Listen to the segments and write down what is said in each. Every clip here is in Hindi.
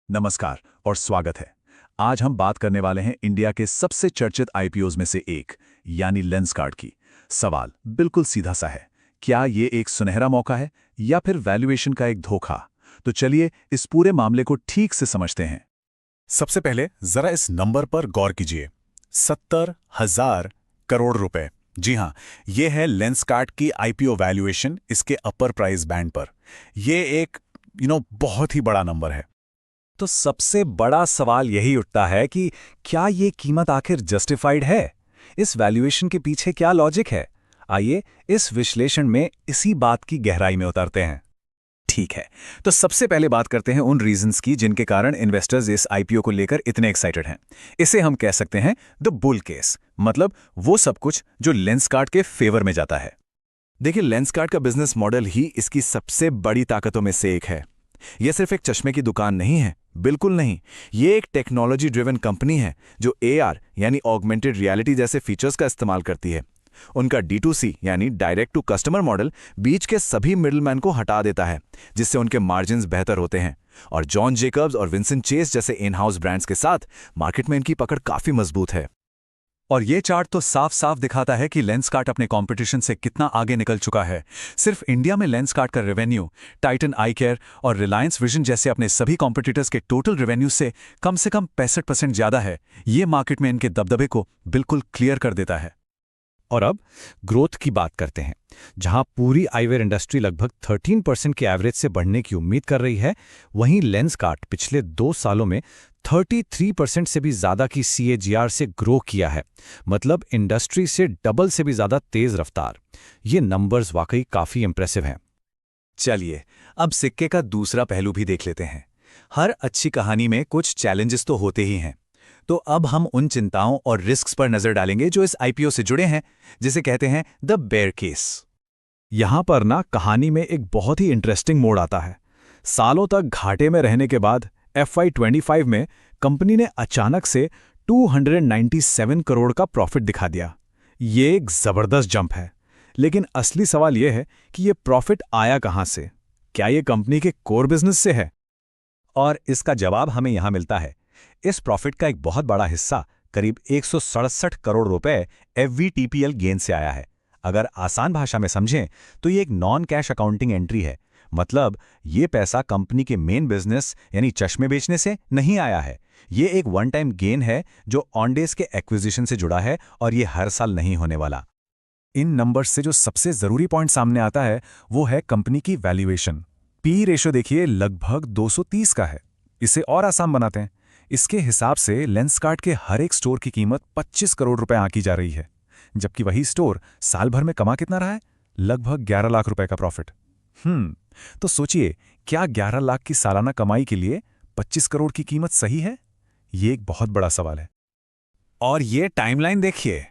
नमस्कार और स्वागत है। आज हम बात करने वाले हैं इंडिया के सबसे चर्चित आईपीओज में से एक यानी लेंसकार्ट की। सवाल बिल्कुल सीधा सा है, क्या ये एक सुनहरा मौका है या फिर वैल्यूएशन का एक धोखा? तो चलिए इस पूरे मामले को ठीक से समझते हैं। सबसे पहले जरा इस नंबर पर गौर कीजिए, 70,000 करोड़ रुपए। जी हां, यह है लेंसकार्ट की आईपीओ वैल्यूएशन इसके अपर प्राइस बैंड पर। यह एक बहुत ही बड़ा नंबर है। तो सबसे बड़ा सवाल यही उठता है कि क्या ये कीमत आखिर जस्टिफाइड है? इस वैल्यूएशन के पीछे क्या लॉजिक है? आइए इस विश्लेषण में इसी बात की गहराई में उतरते हैं। ठीक है, तो सबसे पहले बात करते हैं उन रीजंस की जिनके कारण इन्वेस्टर्स इस आईपीओ को लेकर इतने एक्साइटेड हैं। इसे हम कह सकते हैं द बुल केस, मतलब वो सब कुछ जो लेंसकार्ट के फेवर में जाता है। देखिए, लेंसकार्ट का बिजनेस मॉडल ही इसकी सबसे बड़ी ताकतों में से एक है। यह सिर्फ एक चश्मे की दुकान नहीं है, बिल्कुल नहीं। ये एक टेक्नोलॉजी ड्रिवन कंपनी है जो एआर यानी ऑगमेंटेड रियलिटी जैसे फीचर्स का इस्तेमाल करती है। उनका D2C यानी डायरेक्ट टू कस्टमर मॉडल बीच के सभी मिडलमैन को हटा देता है, जिससे उनके मार्जिन्स बेहतर होते हैं। और जॉन जेकब्स और विंसेंट चेस जैसे इन हाउस ब्रांड्स के साथ मार्केट में इनकी पकड़ काफी मजबूत है। और ये चार्ट तो साफ साफ दिखाता है कि लेंसकार्ट अपने कंपटीशन से कितना आगे निकल चुका है। सिर्फ इंडिया में लेंसकार्ट का रेवेन्यू टाइटन आई केयर और रिलायंस विजन जैसे अपने सभी कॉम्पिटिटर्स के टोटल रेवेन्यू से कम 65% ज्यादा है। ये मार्केट में इनके दबदबे को बिल्कुल क्लियर कर देता है। और अब ग्रोथ की बात करते हैं। जहां पूरी आईवेयर इंडस्ट्री लगभग 13% के एवरेज से बढ़ने की उम्मीद कर रही है, वहीं लेंसकार्ट पिछले 2 सालों में 33% से भी ज्यादा की CAGR से ग्रो किया है, मतलब इंडस्ट्री से डबल से भी ज्यादा तेज रफ्तार। ये नंबर्स वाकई काफी इंप्रेसिव हैं। चलिए अब सिक्के का दूसरा पहलू भी देख लेते हैं। हर अच्छी कहानी में कुछ चैलेंजेस तो होते ही हैं। तो अब हम उन चिंताओं और रिस्क्स पर नजर डालेंगे जो इस आईपीओ से जुड़े हैं, जिसे कहते हैं द बेयर केस। यहां पर ना कहानी में एक बहुत ही इंटरेस्टिंग मोड़ आता है। सालों तक घाटे में रहने के बाद FY25 में कंपनी ने अचानक से 297 करोड़ का प्रॉफिट दिखा दिया। ये एक जबरदस्त जंप है। लेकिन असली सवाल यह है कि ये प्रॉफिट आया कहां से? क्या ये कंपनी के कोर बिजनेस से है? और इसका जवाब हमें यहां मिलता है। इस प्रॉफिट का एक बहुत बड़ा हिस्सा, करीब 167 करोड़ रुपए FVTPL गेन से आया है। अगर आसान भाषा में समझें तो ये एक नॉन कैश अकाउंटिंग एंट्री है। मतलब ये पैसा कंपनी के मेन बिजनेस यानी चश्मे बेचने से नहीं आया है। ये एक वन टाइम गेन है जो ऑनडेज के एक्विजिशन से जुड़ा है और ये हर साल नहीं होने वाला। इन नंबर्स से जो सबसे जरूरी पॉइंट सामने आता है वो है कंपनी की वैल्यूएशन। पी रेशो देखिए लगभग 230 का है। इसे और आसान बनाते हैं। इसके हिसाब से लेंसकार्ट के हर एक स्टोर की कीमत 25 करोड़ रुपए आंकी जा रही है, जबकि वही स्टोर साल भर में कमा कितना रहा है? लगभग 11 लाख रुपए का प्रॉफिट। तो सोचिए, क्या 11 लाख की सालाना कमाई के लिए 25 करोड़ की कीमत सही है? ये एक बहुत बड़ा सवाल है। और ये टाइमलाइन देखिए,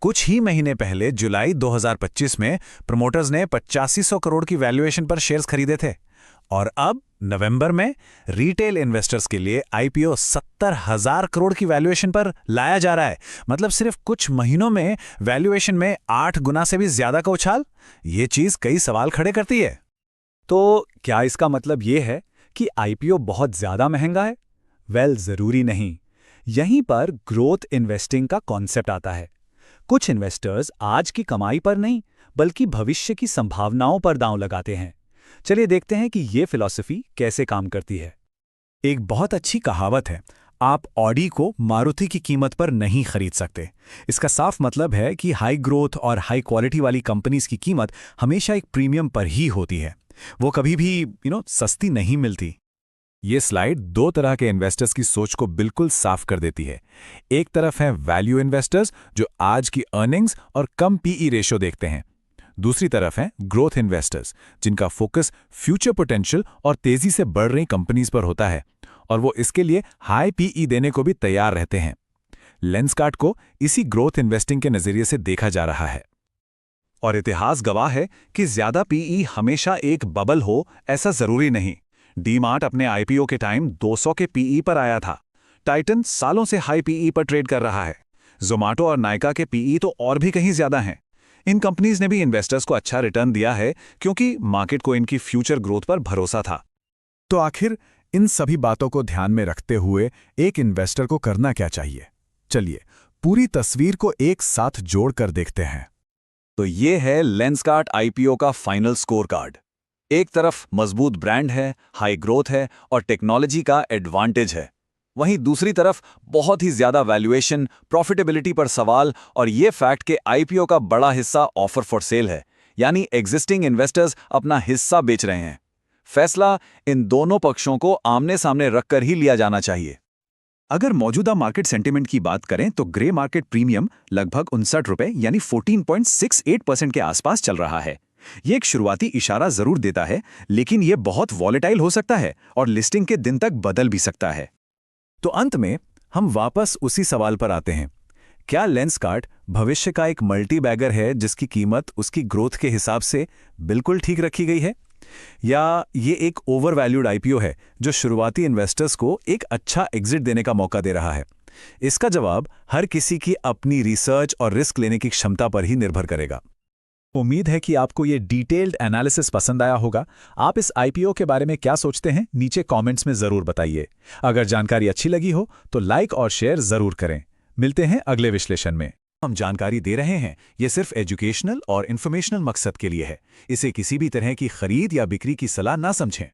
कुछ ही महीने पहले जुलाई 2025 में प्रमोटर्स ने 8500 करोड़ की वैल्यूएशन पर शेयर्स खरीदे थे और अब नवंबर में रिटेल इन्वेस्टर्स के लिए आईपीओ 70,000 करोड़ की वैल्यूएशन पर लाया जा रहा है। मतलब सिर्फ कुछ महीनों में वैल्यूएशन में 8 गुना से भी ज्यादा का उछाल। ये चीज कई सवाल खड़े करती है। तो क्या इसका मतलब ये है कि आईपीओ बहुत ज्यादा महंगा है? जरूरी नहीं। यहीं पर ग्रोथ इन्वेस्टिंग का कॉन्सेप्ट आता है। कुछ इन्वेस्टर्स आज की कमाई पर नहीं, बल्कि भविष्य की संभावनाओं पर दांव लगाते हैं। चलिए देखते हैं कि ये फिलॉसफी कैसे काम करती है। एक बहुत अच्छी कहावत है, आप ऑडी को मारुति की कीमत पर नहीं खरीद सकते। इसका साफ मतलब है कि हाई ग्रोथ और हाई क्वालिटी वाली कंपनीज की कीमत हमेशा एक प्रीमियम पर ही होती है। वो कभी भी सस्ती नहीं मिलती। ये स्लाइड 2 तरह के इन्वेस्टर्स की सोच को बिल्कुल साफ कर देती है। एक तरफ है वैल्यू इन्वेस्टर्स जो आज की अर्निंग्स और कम पीई रेशो देखते हैं। दूसरी तरफ है ग्रोथ इन्वेस्टर्स जिनका फोकस फ्यूचर पोटेंशियल और तेजी से बढ़ रही कंपनीज पर होता है और वो इसके लिए हाई पीई देने को भी तैयार रहते हैं। लेंसकार्ट को इसी ग्रोथ इन्वेस्टिंग के नजरिए से देखा जा रहा है। और इतिहास गवाह है कि ज्यादा पीई हमेशा एक बबल हो ऐसा जरूरी नहीं। डीमार्ट अपने आईपीओ के टाइम 200 के पीई पर आया था। टाइटन सालों से हाई पीई पर ट्रेड कर रहा है। जोमाटो और नाइका के पीई तो और भी कहीं ज्यादा हैं। इन कंपनीज ने भी इन्वेस्टर्स को अच्छा रिटर्न दिया है क्योंकि मार्केट को इनकी फ्यूचर ग्रोथ पर भरोसा था। तो आखिर इन सभी बातों को ध्यान में रखते हुए एक इन्वेस्टर को करना क्या चाहिए? चलिए पूरी तस्वीर को एक साथ जोड़कर देखते हैं। तो ये है लेंसकार्ट आईपीओ का फाइनल स्कोर कार्ड। एक तरफ मजबूत ब्रांड है, हाई ग्रोथ है और टेक्नोलॉजी का एडवांटेज है। वहीं दूसरी तरफ बहुत ही ज्यादा वैल्यूएशन, प्रॉफिटेबिलिटी पर सवाल और ये फैक्ट कि आईपीओ का बड़ा हिस्सा ऑफर फॉर सेल है, यानी एग्जिस्टिंग इन्वेस्टर्स अपना हिस्सा बेच रहे हैं। फैसला इन दोनों पक्षों को आमने सामने रखकर ही लिया जाना चाहिए। अगर मौजूदा मार्केट सेंटिमेंट की बात करें तो ग्रे मार्केट प्रीमियम लगभग 59 रुपए यानी 14.68% के आसपास चल रहा है। ये एक शुरुआती इशारा जरूर देता है, लेकिन ये बहुत वॉलेटाइल हो सकता है और लिस्टिंग के दिन तक बदल भी सकता है। तो अंत में हम वापस उसी सवाल पर आते हैं, क्या लेंसकार्ट भविष्य का एक मल्टी बैगर है जिसकी कीमत उसकी ग्रोथ के हिसाब से बिल्कुल ठीक रखी गई है, या ये एक ओवरवैल्यूड आईपीओ है जो शुरुआती इन्वेस्टर्स को एक अच्छा एग्जिट देने का मौका दे रहा है? इसका जवाब हर किसी की अपनी रिसर्च और रिस्क लेने की क्षमता पर ही निर्भर करेगा। उम्मीद है कि आपको ये डिटेल्ड एनालिसिस पसंद आया होगा। आप इस आईपीओ के बारे में क्या सोचते हैं, नीचे कमेंट्स में जरूर बताइए। अगर जानकारी अच्छी लगी हो तो लाइक और शेयर जरूर करें। मिलते हैं अगले विश्लेषण में। हम जानकारी दे रहे हैं, ये सिर्फ एजुकेशनल और इन्फॉर्मेशनल मकसद के लिए है। इसे किसी भी तरह की खरीद या बिक्री की सलाह ना समझें।